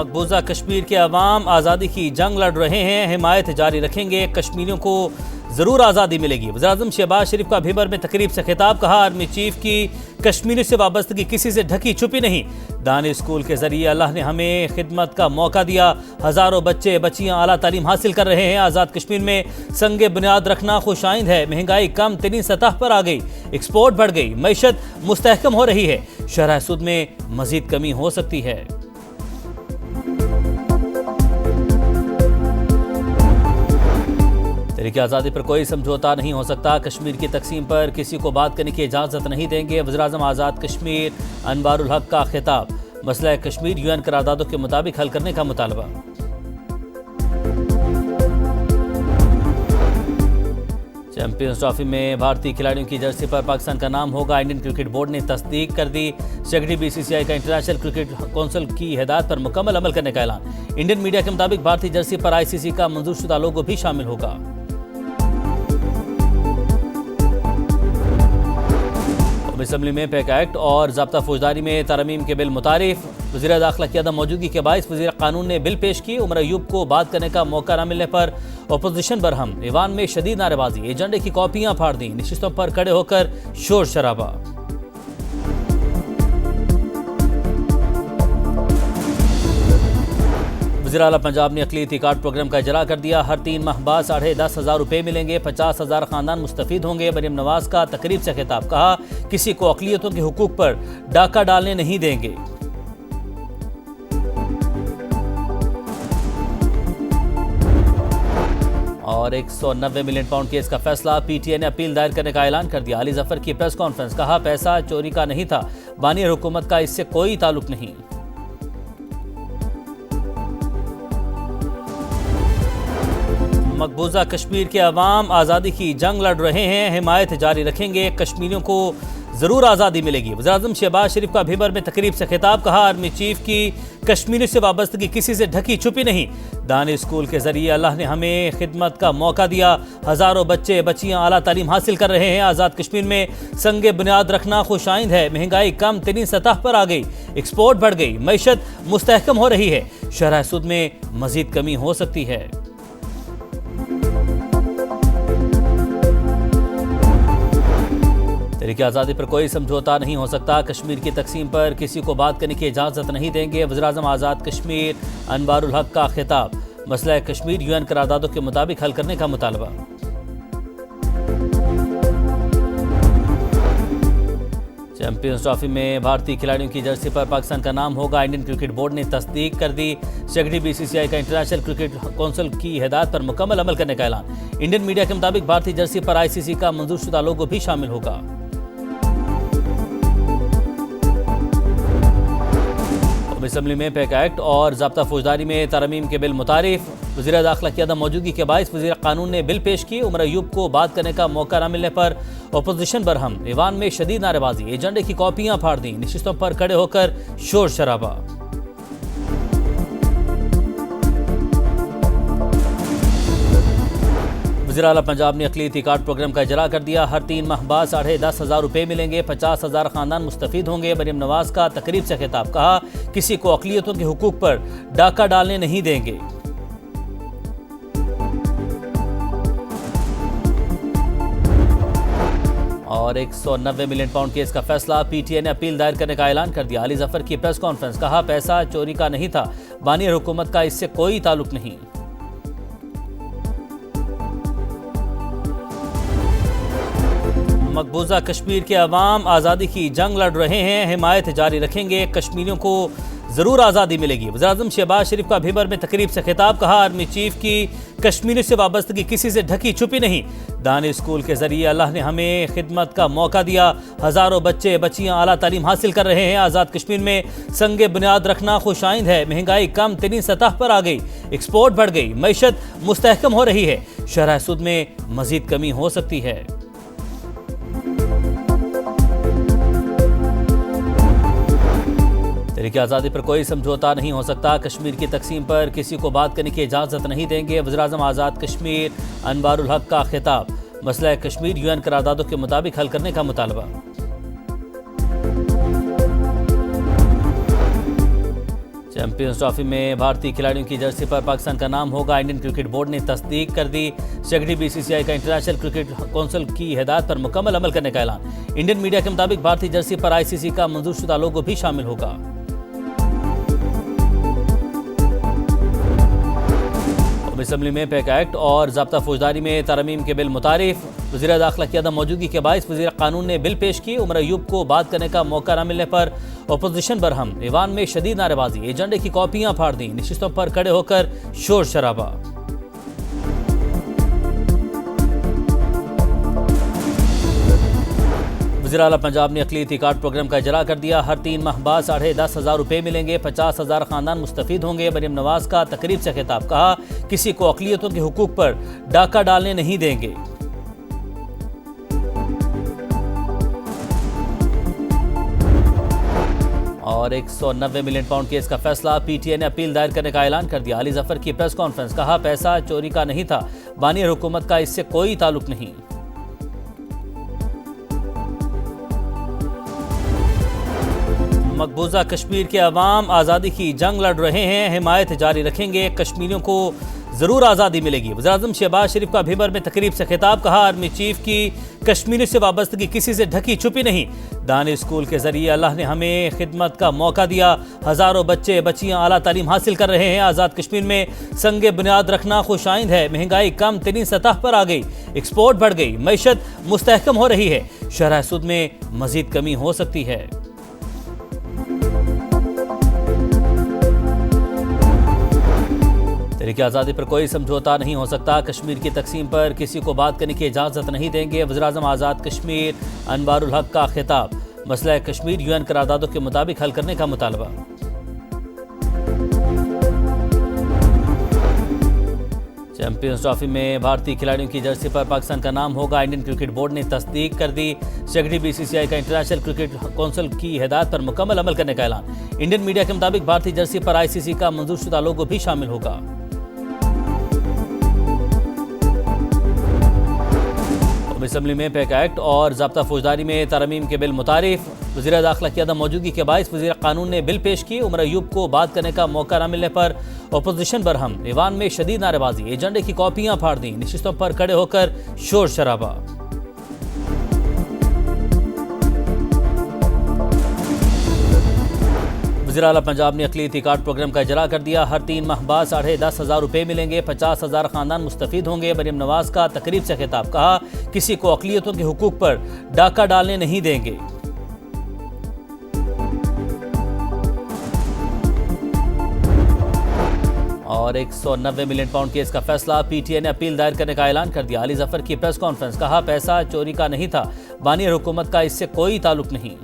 मकबूजा कश्मीर के अवाम आज़ादी की जंग लड़ रहे हैं, हिमायत जारी रखेंगे, कश्मीरियों को ज़रूर आज़ादी मिलेगी। वज़ीर-ए-आज़म शहबाज शरीफ का भीबर में तकरीब से खिताब, कहा आर्मी चीफ की कश्मीरी से वाबस्तगी किसी से ढकी छुपी नहीं। दानिश स्कूल के जरिए अल्लाह ने हमें खिदमत का मौका दिया, हज़ारों बच्चे बच्चियाँ आला तालीम हासिल कर रहे हैं। आज़ाद कश्मीर में संगे बुनियाद रखना खुशाइंद है, महंगाई कम तरीन सतह पर आ गई, एक्सपोर्ट बढ़ गई, मईशत मुस्तहकम हो रही है, शरह सूद में मजीद कमी हो सकती है। तहरीक आज़ादी पर कोई समझौता नहीं हो सकता, कश्मीर की तकसीम पर किसी को बात करने की इजाज़त नहीं देंगे। वज़ीर-ए-आज़म आज़ाद कश्मीर अनवारुल हक का खिताब, मसला कश्मीर यूएन करारदादों के मुताबिक हल करने का मुतालबा। चैंपियंस ट्रॉफी में भारतीय खिलाड़ियों की जर्सी पर पाकिस्तान का नाम होगा, इंडियन क्रिकेट बोर्ड ने तस्दीक कर दी। सेक्रेटरी बीसीसीआई का इंटरनेशनल क्रिकेट काउंसिल की हिदायत पर मुकम्मल अमल करने का ऐलान। इंडियन मीडिया के मुताबिक भारतीय जर्सी पर आईसीसी का मंजूरशुदा लोगो भी शामिल होगा। असम्बली में पैक एक्ट और ज़ाब्ता फौजदारी में तरमीम के बिल मुतारिफ। वज़ीर दाखिला की अदम मौजूदगी के बायस वज़ीर कानून ने बिल पेश की। उमर अयूब को बात करने का मौका न मिलने पर अपोजिशन बरहम, ईवान में शदीद नारेबाजी, एजेंडे की कॉपियां फाड़ दी, नशिस्तों पर खड़े होकर शोर शराबा। वज़ीर आला पंजाब ने अक़लियती कार्ड प्रोग्राम का इजरा कर दिया। हर 3 माह बाद 10,500 रुपये मिलेंगे, 50,000 खानदान मुस्तफ़ीद होंगे। मरियम नवाज का तकरीब से खिताब, कहा किसी को अक़लियतों के हुकूक पर डाका डालने नहीं देंगे। और 190 मिलियन पाउंड केस का फैसला, पीटीआई ने अपील दायर करने का ऐलान कर दिया। अली जफर की प्रेस कॉन्फ्रेंस, कहा पैसा चोरी का नहीं था, बानी हुकूमत का इससे कोई ताल्लुक नहीं। मकबूजा कश्मीर के अवाम आज़ादी की जंग लड़ रहे हैं, हिमायत जारी रखेंगे, कश्मीरियों को ज़रूर आज़ादी मिलेगी। वज़ीर-ए-आज़म शहबाज शरीफ का भीबर में तकरीब से खिताब, कहा आर्मी चीफ की कश्मीरी से वाबस्तगी किसी से ढकी छुपी नहीं। दानिश स्कूल के जरिए अल्लाह ने हमें खिदमत का मौका दिया, हज़ारों बच्चे बच्चियाँ आला तालीम हासिल कर रहे हैं। आज़ाद कश्मीर में संगे बुनियाद रखना खुशाइंद है, महंगाई कम तरीन सतह पर आ गई, एक्सपोर्ट बढ़ गई, मईशत मुस्तहकम हो रही है, शरह सूद में मजीद कमी हो सकती है। तहरीक आज़ादी पर कोई समझौता नहीं हो सकता, कश्मीर की तकसीम पर किसी को बात करने की इजाज़त नहीं देंगे। वज़ीर-ए-आज़म आज़ाद कश्मीर अनवारुल हक का खिताब, मसला कश्मीर यूएन करारदादों के मुताबिक हल करने का मुतालबा। चैंपियंस ट्रॉफी में भारतीय खिलाड़ियों की जर्सी पर पाकिस्तान का नाम होगा, इंडियन क्रिकेट बोर्ड ने तस्दीक कर दी। सेक्रेटरी बीसीसीआई का इंटरनेशनल क्रिकेट काउंसिल की हिदायत पर मुकम्मल अमल करने का ऐलान। इंडियन मीडिया के मुताबिक भारतीय जर्सी पर आईसीसी का मंजूरशुदा लोगो भी शामिल होगा। असम्बली में पैक एक्ट और ज़ाब्ता फौजदारी में तरमीम के बिल मुतारिफ। वज़ीर दाखिला की अदम मौजूदगी के बायस वज़ीर कानून ने बिल पेश की। उमर अयूब को बात करने का मौका न मिलने पर अपोजिशन बरहम, ईवान में शदीद नारेबाजी, एजेंडे की कॉपियां फाड़ दी, नशिस्तों पर खड़े होकर शोर शराबा। वज़ीर आला पंजाब ने अक़लियती कार्ड प्रोग्राम का इजरा कर दिया। हर 3 माह बाद 10,500 रुपये मिलेंगे, 50,000 खानदान मुस्तफ़ीद होंगे। मरियम नवाज का तकरीब से खिताब, कहा किसी को अक़लियतों के हुकूक पर डाका डालने नहीं देंगे। और 190 मिलियन पाउंड केस का फैसला, पीटीआई ने अपील दायर करने का ऐलान कर दिया। अली जफर की प्रेस कॉन्फ्रेंस, कहा पैसा चोरी का नहीं था, बानी हुकूमत का इससे कोई ताल्लुक नहीं। मकबूजा कश्मीर के अवाम आज़ादी की जंग लड़ रहे हैं, हिमायत जारी रखेंगे, कश्मीरियों को ज़रूर आज़ादी मिलेगी। वज़ीर-ए-आज़म शहबाज शरीफ का भीबर में तकरीब से खिताब, कहा आर्मी चीफ की कश्मीरी से वाबस्तगी किसी से ढकी छुपी नहीं। दानिश स्कूल के जरिए अल्लाह ने हमें खिदमत का मौका दिया, हज़ारों बच्चे बच्चियाँ आला तालीम हासिल कर रहे हैं। आज़ाद कश्मीर में संगे बुनियाद रखना खुशाइंद है, महंगाई कम तरीन सतह पर आ गई, एक्सपोर्ट बढ़ गई, मईशत मुस्तहकम हो रही है, शरह सूद में मजीद कमी हो सकती है। तहरीक आज़ादी पर कोई समझौता नहीं हो सकता, कश्मीर की तकसीम पर किसी को बात करने की इजाज़त नहीं देंगे। वज़ीर-ए-आज़म आज़ाद कश्मीर अनवारुल हक का खिताब, मसला कश्मीर यूएन करारदादों के मुताबिक हल करने का मुतालबा। चैंपियंस ट्रॉफी में भारतीय खिलाड़ियों की जर्सी पर पाकिस्तान का नाम होगा। इंडियन क्रिकेट बोर्ड ने तस्दीक कर दी। सेक्रेटरी बीसीसीआई का इंटरनेशनल क्रिकेट काउंसिल की हिदायत पर मुकम्मल अमल करने का ऐलान। इंडियन मीडिया के मुताबिक भारतीय जर्सी पर आईसीसी का मंजूरशुदा लोगो भी शामिल होगा। असेंबली में पैक एक्ट और ज़ाब्ता फौजदारी में तरमीम के बिल मुतारिफ। वज़ीर दाखिला की अदम मौजूदगी के बायस वज़ीर कानून ने बिल पेश की। उमर अयूब को बात करने का मौका न मिलने पर अपोजिशन बरहम। ईवान में शदीद नारेबाजी, एजेंडे की कॉपियां फाड़ दी। नशिस्तों पर खड़े होकर शोर शराबा। वज़ीर आला पंजाब ने अक़लियती कार्ड प्रोग्राम का इजरा कर दिया। हर 3 माह बाद 10,500 रुपये मिलेंगे। 50,000 खानदान मुस्तफ़ीद होंगे। मरीम नवाज का तकरीब से खिताब, कहा किसी को अक़लियतों के हुकूक पर डाका डालने नहीं देंगे। और 190 मिलियन पाउंड केस का फैसला, पीटीआई ने अपील दायर करने का ऐलान कर दिया। अली जफर की प्रेस कॉन्फ्रेंस, कहा पैसा चोरी का नहीं था, बानी हुकूमत का इससे कोई ताल्लुक नहीं। मकबूजा कश्मीर के अवाम आज़ादी की जंग लड़ रहे हैं, हिमायत जारी रखेंगे। कश्मीरियों को ज़रूर आज़ादी मिलेगी। वज़ीर-ए-आज़म शहबाज शरीफ का भीबर में तकरीब से खिताब, कहा आर्मी चीफ की कश्मीरियों से वाबस्तगी किसी से ढकी छुपी नहीं। दानिश स्कूल के जरिए अल्लाह ने हमें खिदमत का मौका दिया। हज़ारों बच्चे बच्चियाँ आला तालीम हासिल कर रहे हैं। आज़ाद कश्मीर में संगे बुनियाद रखना खुशाइंद है। महंगाई कम तरीन सतह पर आ गई, एक्सपोर्ट बढ़ गई, मईशत मुस्तहकम हो रही है। शरह सूद में मजीद कमी हो सकती है। तहरीक आज़ादी पर कोई समझौता नहीं हो सकता। कश्मीर की तकसीम पर किसी को बात करने की इजाज़त नहीं देंगे। वज़ीर-ए-आज़म आज़ाद कश्मीर अनवारुल हक का खिताब, मसला कश्मीर यूएन करारदादों के मुताबिक हल करने का मुतालबा। चैंपियंस ट्रॉफी में भारतीय खिलाड़ियों की जर्सी पर पाकिस्तान का नाम होगा। इंडियन क्रिकेट बोर्ड ने तस्दीक कर दी। सेक्रेटरी बीसीसीआई का इंटरनेशनल क्रिकेट काउंसिल की हिदायत पर मुकम्मल अमल करने का ऐलान। इंडियन मीडिया के मुताबिक भारतीय जर्सी पर आईसीसी का मंजूरशुदा लोगो भी शामिल होगा। असेंबली में पैक एक्ट और ज़ाब्ता फौजदारी में तरमीम के बिल मुतारिफ। वज़ीर दाखिला की अदम मौजूदगी के बायस वज़ीर कानून ने बिल पेश की। उमर अयूब को बात करने का मौका न मिलने पर अपोजिशन बरहम। ईवान में शदीद नारेबाजी, एजेंडे की कॉपियां फाड़ दी। नशिस्तों पर खड़े होकर शोर शराबा। वज़ीर आला पंजाब ने अक़लियती कार्ड प्रोग्राम का इजरा कर दिया। हर 3 माह बाद 10,500 रुपये मिलेंगे। 50,000 खानदान मुस्तफ़ीद होंगे। मरीम नवाज का तकरीब से खिताब, कहा किसी को अक़लियतों के हुकूक पर डाका डालने नहीं देंगे। और 190 मिलियन पाउंड केस का फैसला, पीटीआई ने अपील दायर करने का ऐलान कर दिया। अली जफर की प्रेस कॉन्फ्रेंस, कहा पैसा चोरी का नहीं था, बानी हुकूमत का इससे कोई ताल्लुक नहीं।